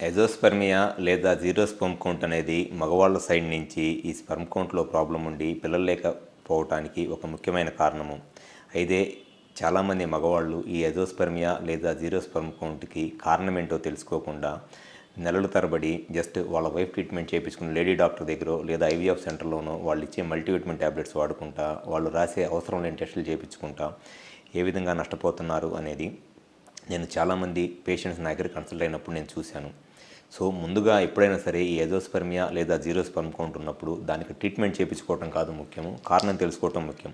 ఎజోస్పెర్మియా లేదా zero sperm count అనేది మగవాళ్ళ సైడ్ నుంచి ఈ స్పెర్మ్ కౌంట్లో ప్రాబ్లం ఉండి పిల్లలు లేకపోవటానికి ఒక ముఖ్యమైన కారణము. అయితే చాలామంది మగవాళ్ళు ఈ ఎజోస్పెర్మియా లేదా జీరో స్పెర్మ్ కౌంట్కి కారణం ఏంటో తెలుసుకోకుండా నెలల తరబడి జస్ట్ వాళ్ళ వైఫ్ ట్రీట్మెంట్ చేయించుకుని లేడీ డాక్టర్ దగ్గర లేదా ఐవీఎఫ్ సెంటర్లోనో వాళ్ళు ఇచ్చే మల్టీవిటమిన్ ట్యాబ్లెట్స్ వాడుకుంటా వాళ్ళు రాసే అవసరం లేని టెస్టులు చేయించుకుంటా ఏ విధంగా నష్టపోతున్నారు అనేది నేను చాలామంది పేషెంట్స్ నా దగ్గర కన్సల్ట్ అయినప్పుడు నేను చూశాను. సో ముందుగా ఎప్పుడైనా సరే ఈ ఎజోస్పెర్మియా లేదా జీరో స్పెర్మ్ కౌంట్ ఉన్నప్పుడు దానికి ట్రీట్మెంట్ చేయించుకోవటం కాదు ముఖ్యము, కారణం తెలుసుకోవటం ముఖ్యం.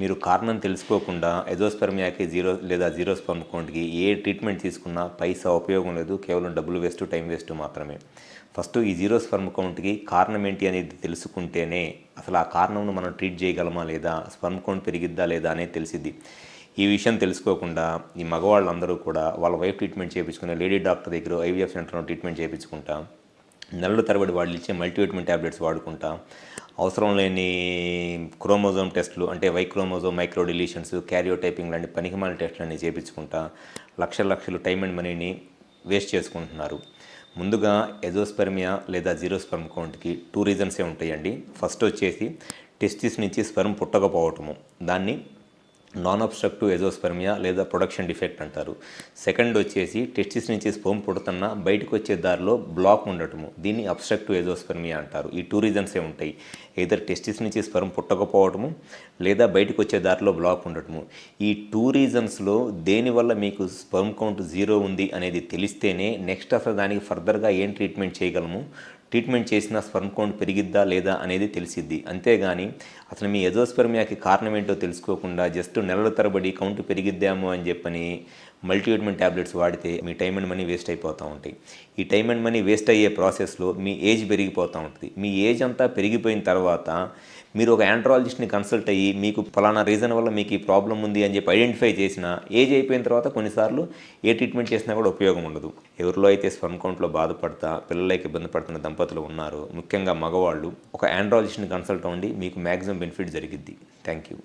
మీరు కారణం తెలుసుకోకుండా ఎజోస్పెర్మియాకి జీరో స్పెర్మ్ కౌంట్కి ఏ ట్రీట్మెంట్ తీసుకున్నా పైసా ఉపయోగం లేదు, కేవలం డబ్బులు వేస్ట్, టైం వేస్ట్ మాత్రమే. ఫస్ట్ ఈ జీరో స్పెర్మ్ కౌంట్కి కారణం ఏంటి అనేది తెలుసుకుంటేనే అసలు ఆ కారణంను మనం ట్రీట్ చేయగలమా లేదా, స్పెర్మ్ కౌంట్ పెరిగిద్దా లేదా అనేది తెలిసిద్ది. ఈ విషయం తెలుసుకోకుండా ఈ మగవాళ్ళందరూ కూడా వాళ్ళ వైఫ్ ట్రీట్మెంట్ చేయించుకునే లేడీ డాక్టర్ దగ్గర ఐవీఎఫ్ సెంటర్లో ట్రీట్మెంట్ చేయించుకుంటా నెలల తరబడి వాళ్ళు ఇచ్చే మల్టీవిటమిన్ ట్యాబ్లెట్స్ వాడుకుంటా అవసరం లేని క్రోమోజోమ్ టెస్టులు అంటే why chromosome micro deletions, karyotyping లాంటి పనికిమాల టెస్టులన్నీ చేయించుకుంటా లక్షలు టైం అండ్ మనీని వేస్ట్ చేసుకుంటున్నారు. ముందుగా ఎజోస్పెర్మియా లేదా జీరో స్పెర్మ్ కౌంట్కి 2 రీజన్సే ఉంటాయండి. ఫస్ట్ వచ్చేసి టెస్టిస్ నుంచి స్పెర్మ్ పుట్టకపోవటము, దాన్ని నాన్ అబ్స్ట్రక్టివ్ ఎజోస్పెర్మియా లేదా ప్రొడక్షన్ డిఫెక్ట్ అంటారు. సెకండ్ వచ్చేసి టెస్టిస్ నుంచి స్పెర్మ్ పుడుతున్నా బయటకు వచ్చే దారిలో బ్లాక్ ఉండటము, దీన్ని అబ్స్ట్రక్టివ్ ఎజోస్పెర్మియా అంటారు. ఈ 2 రీజన్సే ఉంటాయి. either టెస్టిస్ నుంచి స్పెర్మ్ పుట్టకపోవటము లేదా బయటకు వచ్చే దారిలో బ్లాక్ ఉండటము. ఈ 2 రీజన్స్లో దేనివల్ల మీకు స్పెర్మ్ కౌంట్ 0 ఉంది అనేది తెలిస్తేనే నెక్స్ట్ అసలు దానికి ఫర్దర్గా ఏం ట్రీట్మెంట్ చేయగలము, ట్రీట్మెంట్ చేసిన స్పెర్మ్ కౌంట్ పెరిగిద్దా లేదా అనేది తెలిసిద్ది. అంతేగాని అసలు మీ ఎజోస్పెర్మియాకి కారణం ఏంటో తెలుసుకోకుండా జస్ట్ నెలల తరబడి కౌంట్ పెరిగిద్దాము అని చెప్పని మల్టీవిటమిన్ ట్యాబ్లెట్స్ వాడితే మీ టైం అండ్ మనీ వేస్ట్ అయిపోతూ ఉంటాయి. ఈ టైం అండ్ మనీ వేస్ట్ అయ్యే ప్రాసెస్లో మీ ఏజ్ పెరిగిపోతూ ఉంటుంది. మీ ఏజ్ అంతా పెరిగిపోయిన తర్వాత మీరు ఒక ఆండ్రాలజిస్ట్ని కన్సల్ట్ అయ్యి మీకు ఫలానా రీజన్ వల్ల మీకు ఈ ప్రాబ్లం ఉంది అని చెప్పి ఐడెంటిఫై చేసిన ఏజ్ అయిపోయిన తర్వాత కొన్నిసార్లు ఏ ట్రీట్మెంట్ చేసినా కూడా ఉపయోగం ఉండదు. ఎవరిలో అయితే స్పెర్మ్ కౌంట్లో బాధపడతా పిల్లలకి ఇబ్బంది పడుతున్న దంపతులు ఉన్నారో, ముఖ్యంగా మగవాళ్ళు, ఒక ఆండ్రాలజిస్ట్ని కన్సల్ట్ అవ్వండి, మీకు మ్యాక్సిమం బెనిఫిట్ జరిగిద్ది. Thank you.